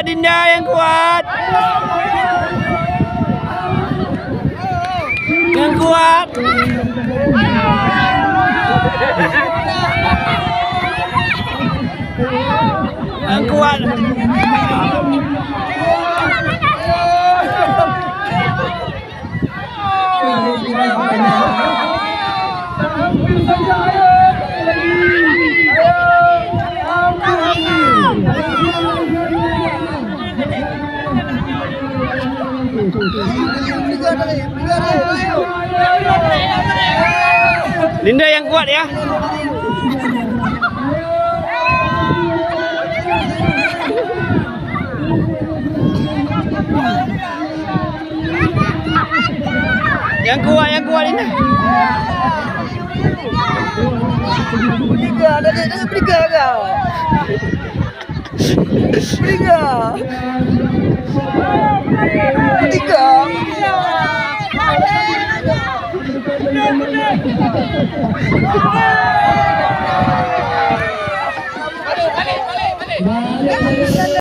kuat Dinda, yang kuat. Yang kuat. Yang kuat. Dinda yang kuat ya. Yang kuat Dinda. Briga, ada briga kau. Briga. Briga.